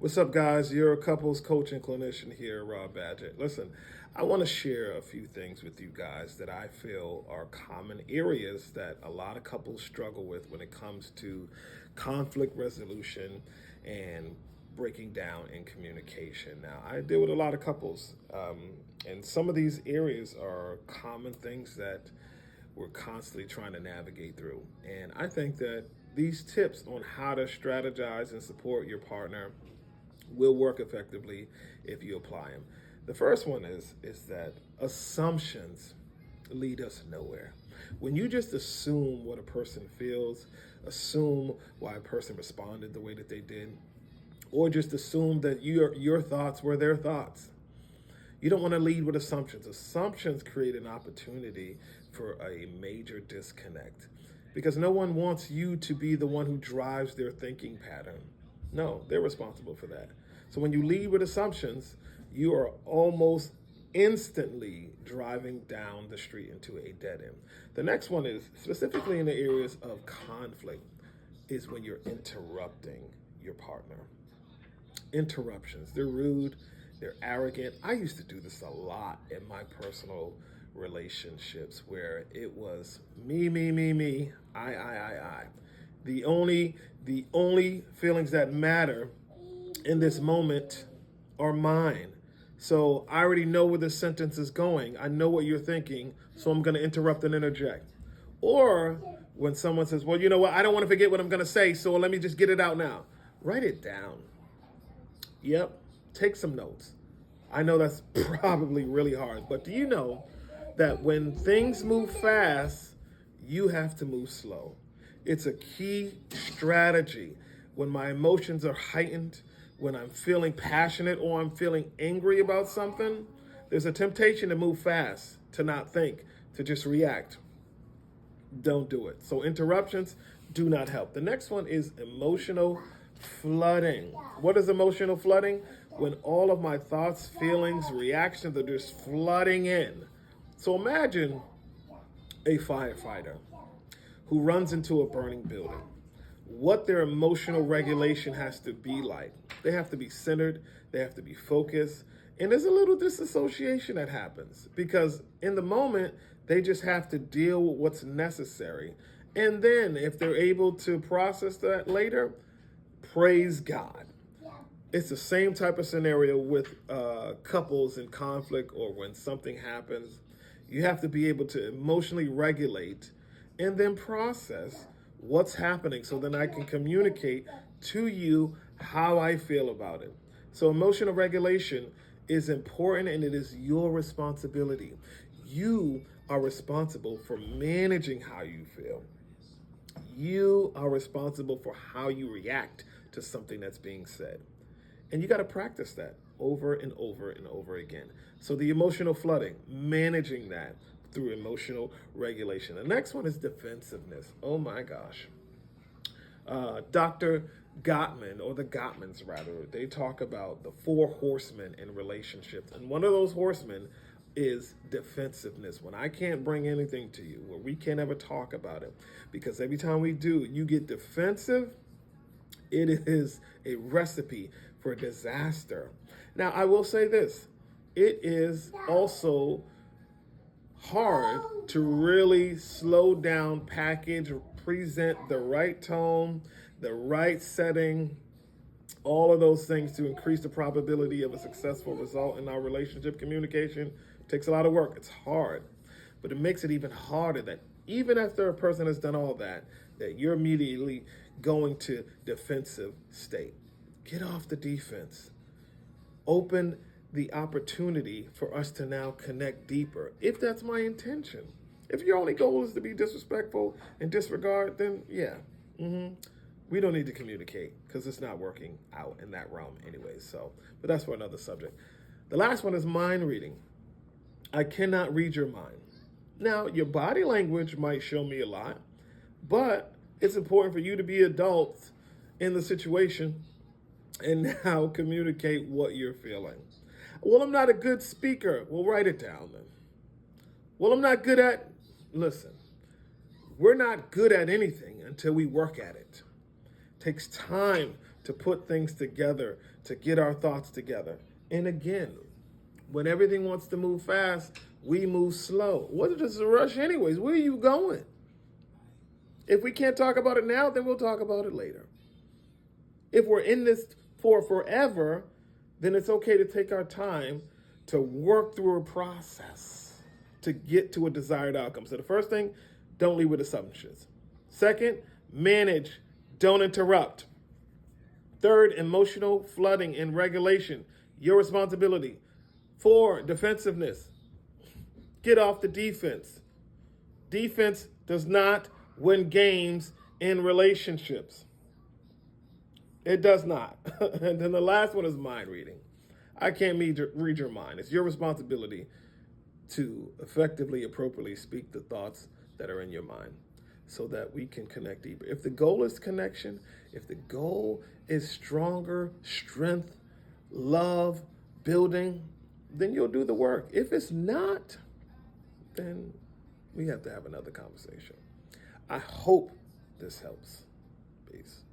What's up, guys? Your couples coach and clinician here, Rob Badgett. Listen, I want to share a few things with you guys that I feel are common areas that a lot of couples struggle with when it comes to conflict resolution and breaking down in communication. Now, I deal with a lot of couples, and some of these areas are common things that we're constantly trying to navigate through. And I think that these tips on how to strategize and support your partner will work effectively if you apply them. The first one is that assumptions lead us nowhere. When you just assume what a person feels, assume why a person responded the way that they did, or just assume that your thoughts were their thoughts. You don't want to lead with assumptions. Assumptions create an opportunity for a major disconnect because no one wants you to be the one who drives their thinking pattern. No, they're responsible for that. So when you lead with assumptions, you are almost instantly driving down the street into a dead end. The next one is specifically in the areas of conflict is when you're interrupting your partner. Interruptions, they're rude, they're arrogant. I used to do this a lot in my personal relationships where it was me, I. The only feelings that matter in this moment are mine. So I already know where this sentence is going. I know what you're thinking, so I'm going to interrupt and interject. Or when someone says, well, you know what, I don't want to forget what I'm going to say, so let me just get it out now. Write it down. Yep, take some notes. I know that's probably really hard, but do you know that when things move fast, you have to move slow? It's a key strategy. When my emotions are heightened, when I'm feeling passionate or I'm feeling angry about something, there's a temptation to move fast, to not think, to just react. Don't do it. So interruptions do not help. The next one is emotional flooding. What is emotional flooding? When all of my thoughts, feelings, reactions are just flooding in. So imagine a firefighter who runs into a burning building. What their emotional regulation has to be like. They have to be centered, they have to be focused, and there's a little disassociation that happens because in the moment, they just have to deal with what's necessary. And then if they're able to process that later, praise God. It's the same type of scenario with couples in conflict or when something happens. You have to be able to emotionally regulate and then process what's happening so then I can communicate to you how I feel about it. So emotional regulation is important and it is your responsibility. You are responsible for managing how you feel. You are responsible for how you react to something that's being said. And you got to practice that over and over and over again. So the emotional flooding, managing that through emotional regulation. The next one is defensiveness. Oh my gosh. Dr. Gottman, or the Gottmans rather, they talk about the four horsemen in relationships. And one of those horsemen is defensiveness. When I can't bring anything to you, where we can't ever talk about it, because every time we do, you get defensive, it is a recipe for disaster. Now, I will say this. It is also hard to really slow down, package, present the right tone, the right setting, all of those things to increase the probability of a successful result in our relationship. Communication takes a lot of work. It's hard, but it makes it even harder that even after a person has done all that, that you're immediately going to defensive state. Get off the defense. Open the opportunity for us to now connect deeper, if that's my intention. If your only goal is to be disrespectful and disregard, then yeah, we don't need to communicate because it's not working out in that realm anyway. So, but that's for another subject. The last one is mind reading. I cannot read your mind. Now, your body language might show me a lot, but it's important for you to be adults in the situation and now communicate what you're feeling. Well, I'm not a good speaker. Well, write it down then. Well, I'm not good at, listen, we're not good at anything until we work at it. It takes time to put things together, to get our thoughts together. And again, when everything wants to move fast, we move slow. What is a rush anyways? Where are you going? If we can't talk about it now, then we'll talk about it later. If we're in this for forever, then it's okay to take our time to work through a process to get to a desired outcome. So the first thing, don't lead with assumptions. Second, manage, don't interrupt. Third, emotional flooding and regulation, your responsibility. 4, defensiveness. Get off the defense. Defense does not win games in relationships. It does not. And then the last one is mind reading. I can't read your mind. It's your responsibility to effectively, appropriately speak the thoughts that are in your mind so that we can connect deeper. If the goal is connection, if the goal is stronger strength, love, building, then you'll do the work. If it's not, then we have to have another conversation. I hope this helps. Peace.